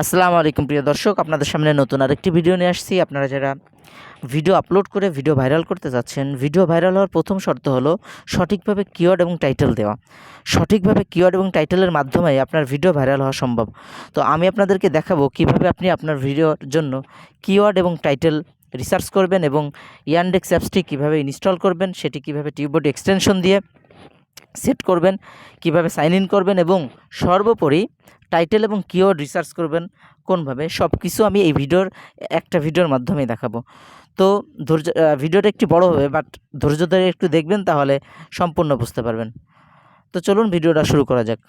আসসালামু আলাইকুম প্রিয় দর্শক, আপনাদের সামনে নতুন আরেকটি ভিডিও নিয়ে আসছি। আপনারা যারা ভিডিও আপলোড করে ভিডিও ভাইরাল করতে যাচ্ছেন, ভিডিও ভাইরাল হওয়ার প্রথম শর্ত হলো সঠিকভাবে কিওয়ার্ড এবং টাইটেল দেওয়া। সঠিকভাবে কিওয়ার্ড এবং টাইটেলের মাধ্যমে আপনার ভিডিও ভাইরাল হওয়া সম্ভব। তো আমি আপনাদেরকে দেখাবো কিভাবে আপনি আপনার ভিডিওর জন্য কিওয়ার্ড এবং টাইটেল রিসার্চ করবেন এবং ইয়ানডেক্স অ্যাপসটি কীভাবে ইনস্টল করবেন, সেটি কীভাবে টিউববডি এক্সটেনশন দিয়ে সেট করবেন, কিভাবে সাইন ইন করবেন এবং সর্বোপরি টাইটেল এবং কিওয়ার্ড রিসার্চ করবেন কোনভাবে, সব কিছু আমি এই ভিডিওর মাধ্যমে দেখাবো। তো ভিডিওটা একটু বড় হবে, বাট ধৈর্য ধরে একটু দেখবেন, তাহলে সম্পূর্ণ বুঝতে পারবেন। তো চলুন ভিডিওটা শুরু করা যাক।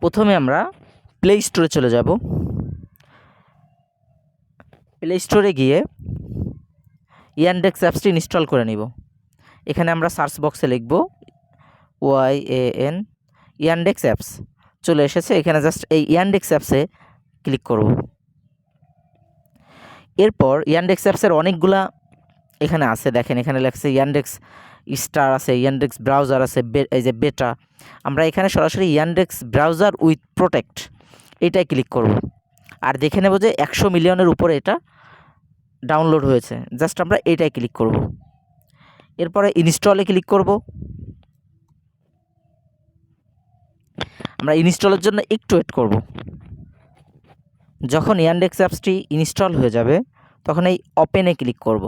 প্রথমে আমরা প্লে স্টোরে চলে যাব। প্লে স্টোরে গিয়ে ইয়ানডেক্স অ্যাপসটি ইনস্টল করে নিব। এখানে আমরা সার্চ বক্সে লিখব YAN ইয়ানডেক্স অ্যাপস, চলে এসেছে। এখানে জাস্ট এই ইয়ানডেক্স অ্যাপসে ক্লিক করব। এরপর ইয়ানডেক্স অ্যাপসের অনেকগুলা এখানে আছে, দেখেন এখানে লেখছে ইয়ানডেক্স স্টার আছে, ইয়ানডেক্স ব্রাউজার আছে, এই যে বেটা। আমরা এখানে সরাসরি ইয়ানডেক্স ব্রাউজার উইথ প্রোটেক্ট এটাই ক্লিক করব। আর দেখে নেব যে 100 মিলিয়নের উপরে এটা ডাউনলোড হয়েছে। জাস্ট আমরা এটাই ক্লিক করব। এরপরে ইনস্টলে ক্লিক করব। আমরা ইনস্টলের জন্য একটু ওয়েট করব। যখন ইয়ানডেক্স অ্যাপসটি ইনস্টল হয়ে যাবে, তখন এই ওপেনে ক্লিক করব।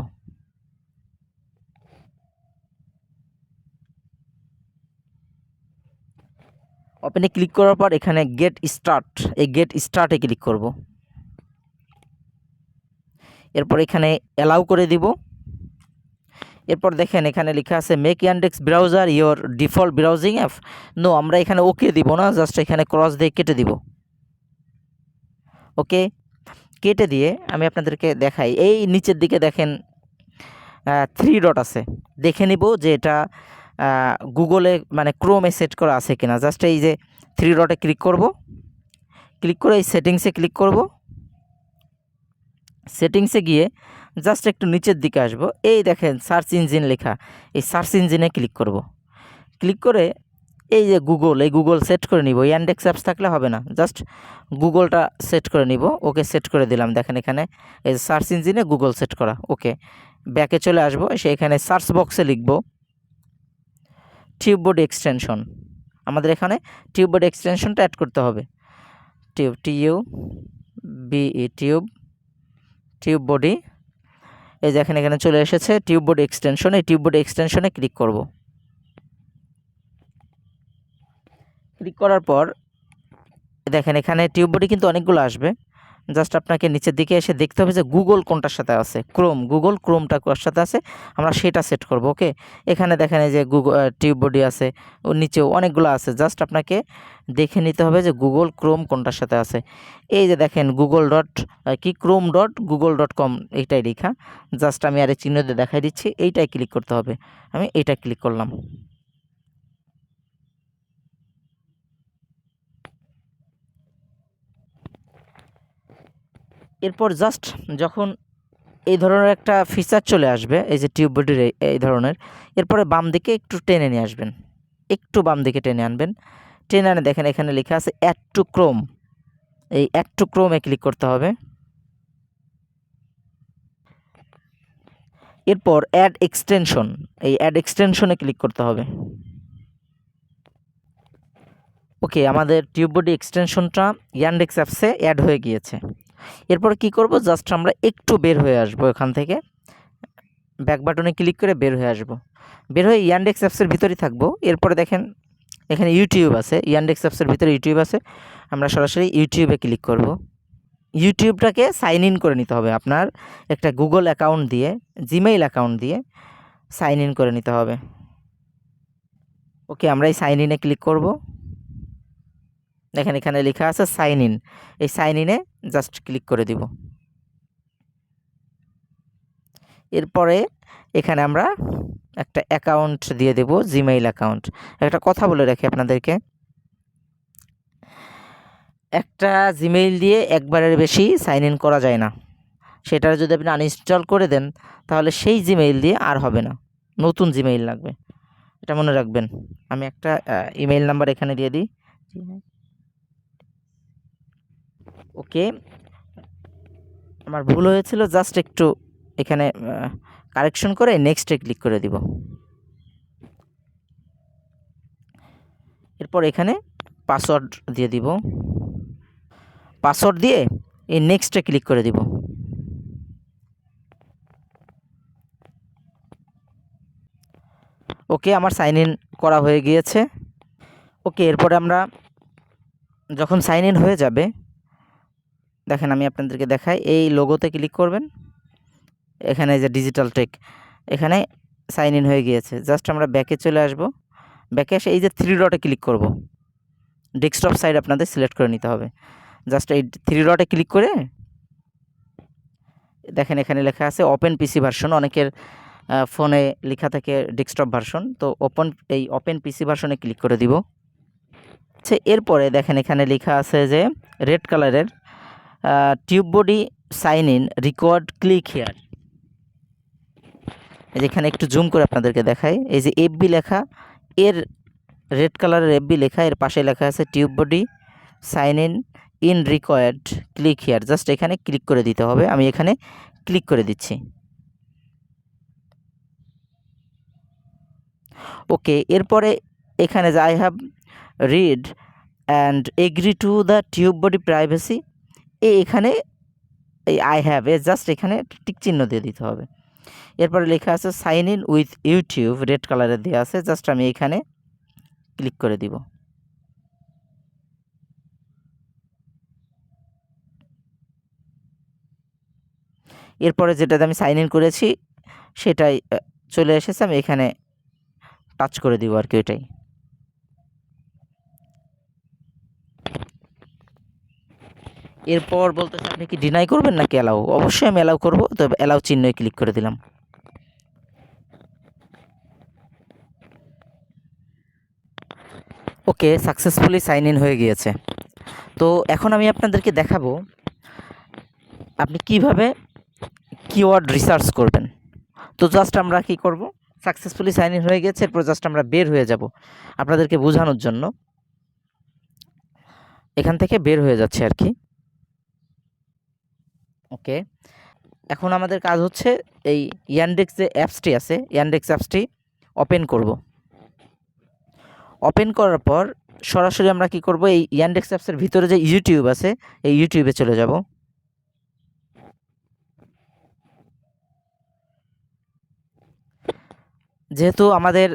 ওপেনে ক্লিক করার পর এখানে গেট স্টার্ট, এই গেট স্টার্টে ক্লিক করব। এরপর এখানে অ্যালাউ করে দিব। এরপর দেখেন এখানে লেখা আছে make Yandex browser your default browsing app. No, আমরা এখানে ওকে দিব না, জাস্ট এখানে ক্রস দিয়ে কেটে দিব। ওকে কেটে দিয়ে আমি আপনাদেরকে দেখাই, এই নিচের দিকে দেখেন 3 ডট আছে। দেখে নিব যে এটা গুগলে মানে ক্রোমে সেট করা আছে কিনা। জাস্ট এই যে 3 ডটে ক্লিক করব। ক্লিক করে এই সেটিংসে ক্লিক করব। সেটিংসে গিয়ে জাস্ট একটু নিচের দিকে আসব। এই দেখেন সার্চ ইঞ্জিন লেখা, এই সার্চ ইঞ্জিনে ক্লিক করব। ক্লিক করে এই যে গুগল সেট করে নিব। ইয়ানডেক্স অ্যাপস থাকলে হবে না, জাস্ট গুগলটা সেট করে নিব। ওকে সেট করে দিলাম। দেখেন এখানে এই যে সার্চ ইঞ্জিনে গুগল সেট করা। ওকে, ব্যাকে চলে আসব। এসে এখানে সার্চ বক্সে লিখব টিউববডি এক্সটেনশন। আমাদের এখানে টিউববডি এক্সটেনশনটা অ্যাড করতে হবে। টিউববডি। এই যে এখানে চলে এসেছে টিউববডি এক্সটেনশন। এই টিউববডি এক্সটেনশনে ক্লিক করব। ক্লিক করার পর দেখেন এখানে টিউববডি কিন্তু অনেকগুলো আসবে। জাস্ট আপনাকে নিচের দিকে এসে দেখতে হবে যে গুগল কোনটার সাথে আছে। গুগল ক্রোমটা কোনটার সাথে আছে, আমরা সেটা সেট করব। ওকে, এখানে দেখেন এই যে টিউববডি আছে, ও নিচেও অনেকগুলো আছে। জাস্ট আপনাকে দেখে নিতে হবে যে গুগল ক্রোম কোনটার সাথে আছে। এই যে দেখেন chrome.google.com এইটাই লেখা। জাস্ট আমি আর চিহ্ন দিয়ে দেখাই দিচ্ছি, এইটাই ক্লিক করতে হবে। আমি এইটা ক্লিক করলাম। এরপর জাস্ট যখন এই ধরনের একটা ফিচার চলে আসবে, এই যে টিউববডির এই ধরনের, এরপরে বাম দিকে একটু টেনে নিয়ে আসবেন, একটু বাম দিকে টেনে আনবেন। টেনে আনে দেখেন এখানে লেখা আছে অ্যাড টু ক্রোম। এই অ্যাড টু ক্রোমে ক্লিক করতে হবে। এরপর অ্যাড এক্সটেনশন, এই অ্যাড এক্সটেনশনে ক্লিক করতে হবে। ওকে, আমাদের টিউববডি এক্সটেনশনটা ইয়ানডেক্স অ্যাপসে অ্যাড হয়ে গিয়েছে। এরপর কি করব, জাস্ট আমরা একটু বের হয়ে আসব। এখান থেকে ব্যাক বাটনে ক্লিক করে বের হয়ে আসব। বের হয়ে ইয়ানডেক্স অ্যাপসের ভিতরেই থাকবো। এরপরে দেখেন এখানে ইউটিউব আছে, ইয়ানডেক্স অ্যাপসের ভিতরে ইউটিউব আছে। আমরা সরাসরি ইউটিউবে ক্লিক করব। ইউটিউবটাকে সাইন ইন করে নিতে হবে। আপনার একটা গুগল অ্যাকাউন্ট দিয়ে, জিমেইল অ্যাকাউন্ট দিয়ে সাইন ইন করে নিতে হবে। ওকে, আমরা এই সাইন ইনে ক্লিক করব। দেখেন এখানে লেখা আছে সাইন ইন। এই সাইন ইনে জাস্ট ক্লিক করে দিব। এরপরে এখানে আমরা একটা অ্যাকাউন্ট দিয়ে দেব, জিমেইল অ্যাকাউন্ট। একটা কথা বলে রাখি আপনাদেরকে, একটা জিমেইল দিয়ে একবারের বেশি সাইন ইন করা যায় না। সেটা যদি আপনি আনইনস্টল করে দেন, তাহলে সেই জিমেইল দিয়ে আর হবে না, নতুন জিমেইল লাগবে। এটা মনে রাখবেন। আমি একটা ইমেইল নাম্বার এখানে দিয়ে দিই। ওকে, আমার ভুল হয়েছিল, জাস্ট একটু এখানে কারেকশন করে নেক্সটে ক্লিক করে দিব। এরপর এখানে পাসওয়ার্ড দিয়ে দিব, পাসওয়ার্ড দিয়ে এই নেক্সটে ক্লিক করে দিব। ওকে, আমার সাইন ইন করা হয়ে গিয়েছে। ওকে, এরপরে আমরা যখন সাইন ইন হয়ে যাবে, দেখেন আমি আপনাদেরকে দেখাই, এই লোগোতে ক্লিক করবেন, এখানে যে ডিজিটাল টেক, এখানে সাইন ইন হয়ে গিয়েছে। জাস্ট আমরা ব্যাকে চলে আসব, ব্যাকে এসে এই যে 3 ডটে ক্লিক করব, ডেস্কটপ সাইড আপনাদের সিলেক্ট করে নিতে হবে। জাস্ট এই 3 ডটে ক্লিক করে দেখেন এখানে লেখা আছে ওপেন পিসি ভার্সন, অনেকের ফোনে লেখা থাকে ডেস্কটপ ভার্সন, তো এই ওপেন পিসি ভার্সনে ক্লিক করে দিব। আচ্ছা, এরপরে দেখেন এখানে লেখা আছে যে রেড কালারের TubeBuddy sign in required click here. এখানে একটু জুম করে আপনাদেরকে দেখাই, এই যে এফবি লেখা, এর রেড কালারের এফবি লেখা, এর পাশে লেখা আছে TubeBuddy sign in required click here. Just এখানে ক্লিক করে দিতে হবে, আমি এখানে ক্লিক করে দিচ্ছি। ওকে, এরপরে এখানে যে I have read and agree to the TubeBuddy privacy, এখানে এই আই হ্যাভ জাস্ট এখানে টিক চিহ্ন দিয়ে দিতে হবে। এরপরে লেখা আছে sign in with YouTube, red কালারের দেওয়া আছে, জাস্ট আমি এখানে ক্লিক করে দিব। এরপরে যেটাতে আমি সাইন ইন করেছি সেটাই চলে এসেছে, আমি এখানে টাচ করে দিব আর কি। ওইটাই এরপর বলতেছে আপনি কি ডিনাই করবেন নাকি অ্যালাউ? অবশ্যই আমি অ্যালাউ করব, তো অ্যালাউ চিহ্নে ক্লিক করে দিলাম। ওকে, সাকসেসফুলি সাইন ইন হয়ে গিয়েছে। তো এখন আমি আপনাদেরকে দেখাবো আপনি কিভাবে কিওয়ার্ড রিসার্চ করবেন। তো জাস্ট আমরা কি করব, সাকসেসফুলি সাইন ইন হয়ে গেছে, এরপর জাস্ট আমরা বের হয়ে যাব আপনাদেরকে বোঝানোর জন্য। এখান থেকে বের হয়ে যাচ্ছে আর কি। ওকে, এখন আমাদের কাজ হচ্ছে এই ইয়ানডেক্স যে অ্যাপসটি আছে, ইয়ানডেক্স অ্যাপসটি ওপেন করব। ওপেন করার পর সরাসরি আমরা কি করব, এই ইয়ানডেক্স অ্যাপসের ভিতরে যে ইউটিউব আছে, এই ইউটিউবে চলে যাব। যেহেতু আমাদের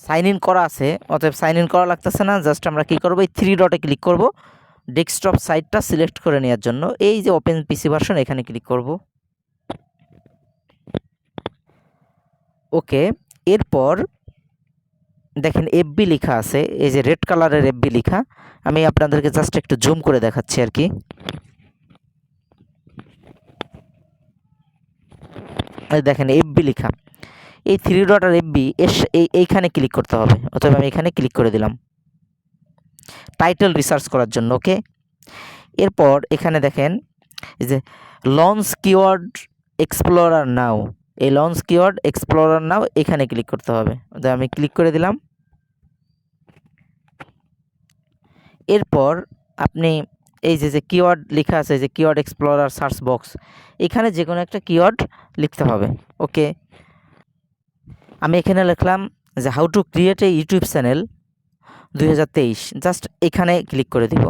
সাইন ইন করা আছে, অতএব সাইন ইন করা লাগতেছে না। জাস্ট আমরা কি করব, এই 3 ডটে ক্লিক করব, ডেস্কটপ সাইটটা সিলেক্ট করে নেওয়ার জন্য এই যে ওপেন পিসি ভার্সন, এখানে ক্লিক করব। ওকে, এরপর দেখেন এফবি লেখা আছে, এই যে রেড কালারের এফবি লেখা, আমি আপনাদেরকে জাস্ট একটু জুম করে দেখাচ্ছি আর কি। দেখেন এফবি লেখা, এই 3 ডট আর এফবি এইখানে ক্লিক করতে হবে, অথবা আমি এখানে ক্লিক করে দিলাম টাইটেল রিসার্চ করার জন্য। ওকে, এরপর এখানে দেখেন এই যে লঞ্চ কিওয়ার্ড এক্সপ্লোরার নাও, এই লঞ্চ কিওয়ার্ড এক্সপ্লোরার নাও এখানে ক্লিক করতে হবে, আমি ক্লিক করে দিলাম। এরপর আপনি এই যে কিওয়ার্ড লেখা আছে, যে কিওয়ার্ড এক্সপ্লোরার সার্চ বক্স, এখানে যে কোনো একটা কিওয়ার্ড লিখতে হবে। ওকে, আমি এখানে লিখলাম যে how to create a YouTube channel 2023, just এখানে ক্লিক করে দিব।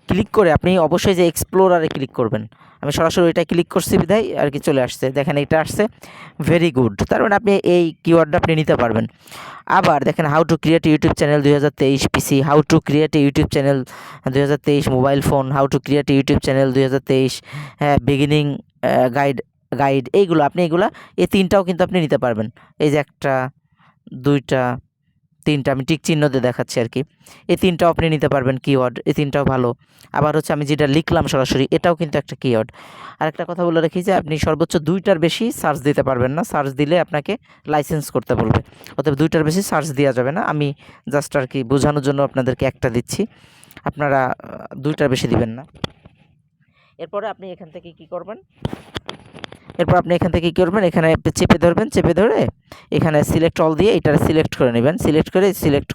ক্লিক করে আপনি অবশ্যই যে এক্সপ্লোরারে ক্লিক করবেন, আমি সরাসরি ওইটা ক্লিক করছি বিধায় আর কি চলে আসছে। দেখেন এটা আসছে ভেরি গুড, তার মানে আপনি এই কিওয়ার্ডটা আপনি নিতে পারবেন। আবার দেখেন how to create YouTube channel 2023 PC, how to create YouTube channel 2023 mobile phone, how to create YouTube channel 2023, হ্যাঁ বিগিনিং গাইড, এইগুলো আপনি এগুলা এই 3টাও কিন্তু আপনি নিতে পারবেন। এই যে 1টা 2টা 3টা আমি টিক চিহ্ন দিয়ে দেখাচ্ছি আর কি, এই 3টাও আপনি নিতে পারবেন কিওয়ার্ড, এই 3টাও ভালো। আবার হচ্ছে আমি যেটা লিখলাম সরাসরি, এটাও কিন্তু একটা কিওয়ার্ড। আর একটা কথা বলে রাখি যে আপনি সর্বোচ্চ 2টার বেশি সার্চ দিতে পারবেন না, সার্চ দিলে আপনাকে লাইসেন্স করতে বলবে, অতএব 2টার বেশি সার্চ দেওয়া যাবে না। আমি জাস্ট আর কি বোঝানোর জন্য আপনাদেরকে একটা দিচ্ছি, আপনারা 2টার বেশি দিবেন না। এরপরে আপনি এখান থেকে কি করবেন, এরপর আপনি এখান থেকে কী করবেন, এখানে চেপে ধরবেন, চেপে ধরে এখানে সিলেক্ট অল দিয়ে এটা সিলেক্ট করে নেবেন। সিলেক্ট করে সিলেক্ট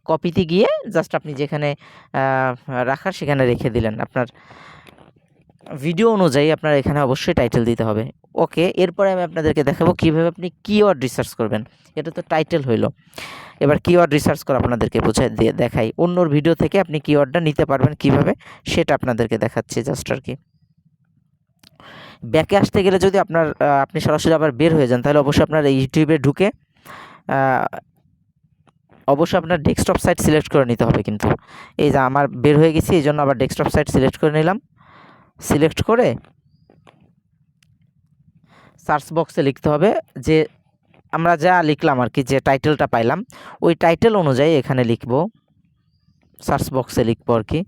কপিতে গিয়ে জাস্ট আপনি যেখানে রাখার সেখানে রেখে দিলেন। আপনার ভিডিও অনুযায়ী আপনার এখানে অবশ্যই টাইটেল দিতে হবে। ওকে, এরপরে আমি আপনাদেরকে দেখাবো কীভাবে আপনি কিওয়ার্ড রিসার্চ করবেন। এটা তো টাইটেল হইলো, এবার কিওয়ার্ড রিসার্চ করে আপনাদেরকে বোঝাই দিয়ে দেখাই। অন্যর ভিডিও থেকে আপনি কিওয়ার্ডটা নিতে পারবেন কিভাবে, সেটা আপনাদেরকে দেখাচ্ছি জাস্ট আর কি। ব্যাকে আসতে গেলে যদি আপনি সরাসরি আবার বের হয়ে যান, তাহলে অবশ্যই আপনার ইউটিউবে ঢুকে অবশ্যই আপনার ডেস্কটপ সাইট সিলেক্ট করে নিতে হবে। কিন্তু এই যে আমার বের হয়ে গেছি, এই জন্য আবার ডেস্কটপ সাইট সিলেক্ট করে নিলাম। সিলেক্ট করে সার্চ বক্সে লিখতে হবে যে আমরা যা লিখলাম আর কি, যে টাইটেলটা পাইলাম ওই টাইটেল অনুযায়ী এখানে লিখব, সার্চ বক্সে লিখব আর কি।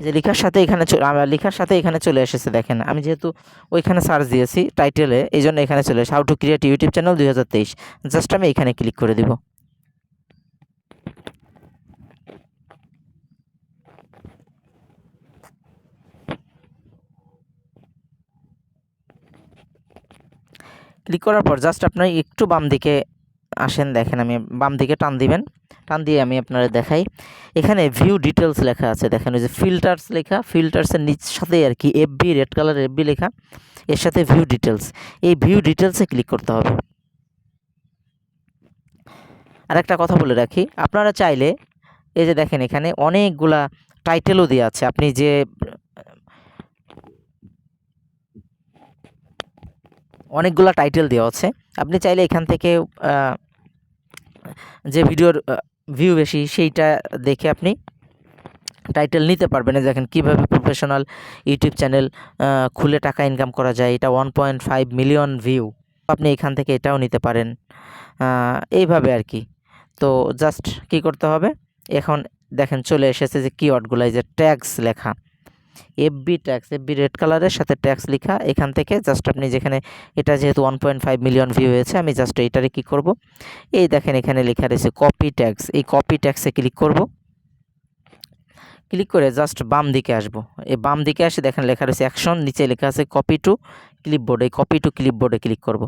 যে লেখার সাথে এখানে চলে এসেছে, দেখেন আমি যেহেতু ওইখানে সার্চ দিয়েছি টাইটেলে, এই জন্য এখানে চলে এসে how to create YouTube channel 2023। Just আমি এখানে ক্লিক করে দিব। ক্লিক করার পর জাস্ট আপনার একটু বাম দিকে আসেন, দেখেন আমি বাম দিকে টান দিবেন, টান দিয়ে আমি আপনারা দেখাই। এখানে ভিউ ডিটেলস লেখা আছে, দেখেন ওই যে ফিল্টার্স লেখা, ফিল্টার্সের সাথে আর কি এফবি, রেড কালার এফবি লেখা, এর সাথে ভিউ ডিটেলস। এই ভিউ ডিটেলসে ক্লিক করতে হবে। আর একটা কথা বলে রাখি, আপনারা চাইলে এই যে দেখেন এখানে অনেকগুলা টাইটেলও দেওয়া আছে, আপনি যে অনেকগুলা টাইটেল দেওয়া আছে, আপনি চাইলে এখান থেকে যে ভিডিওর ভিউ বেশি সেইটা দেখে আপনি টাইটেল নিতে পারবেন। দেখেন কীভাবে প্রফেশনাল ইউটিউব চ্যানেল খুলে টাকা ইনকাম করা যায়, এটা 1.5 মিলিয়ন ভিউ, আপনি এখান থেকে এটাও নিতে পারেন এইভাবে আর কি। তো জাস্ট কি করতে হবে, এখন দেখেন চলে এসেছে যে কিওয়ার্ডগুলো, এই যে ট্যাগস লেখা, এফবি ট্যাক্স, এফবি রেড কালারের সাথে ট্যাক্স লেখা, এখান থেকে জাস্ট আপনি যেখানে এটা যেহেতু 1.5 মিলিয়ন ভিউ হয়েছে, আমি জাস্ট এইটারে কী করব, এই দেখেন এখানে লেখা রয়েছে কপি ট্যাক্স, এই কপি ট্যাক্সে ক্লিক করব। ক্লিক করে জাস্ট বাম দিকে আসব, এই বাম দিকে আসে দেখেন লেখা রয়েছে অ্যাকশন, নিচে লেখা আছে কপি টু ক্লিপবোর্ড, এই কপি টু ক্লিপবোর্ডে ক্লিক করব।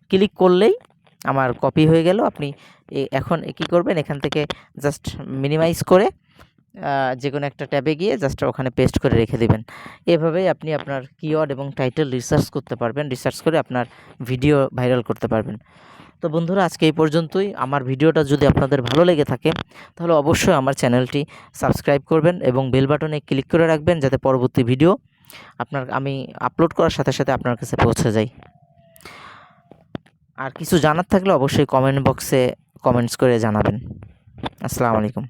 ক্লিক করলেই আমার কপি হয়ে গেল। আপনি এখন কী করবেন, এখান থেকে জাস্ট মিনিমাইজ করে যে কোনো একটা ট্যাবে গিয়ে জাস্ট ওখানে পেস্ট করে রেখে দেবেন। এভাবেই আপনি আপনার কিওয়ার্ড এবং টাইটেল রিসার্চ করতে পারবেন, রিসার্চ করে আপনার ভিডিও ভাইরাল করতে পারবেন। তো বন্ধুরা, আজকে এই পর্যন্তই। আমার ভিডিওটা যদি আপনাদের ভালো লেগে থাকে তাহলে অবশ্যই আমার চ্যানেলটি সাবস্ক্রাইব করবেন এবং বেল বাটনে ক্লিক করে রাখবেন, যাতে পরবর্তী ভিডিও আমি আপলোড করার সাথে সাথে আপনার কাছে পৌঁছে যায়। আর কিছু জানার থাকলে অবশ্যই কমেন্ট বক্সে কমেন্টস করে জানাবেন। আসসালামু আলাইকুম।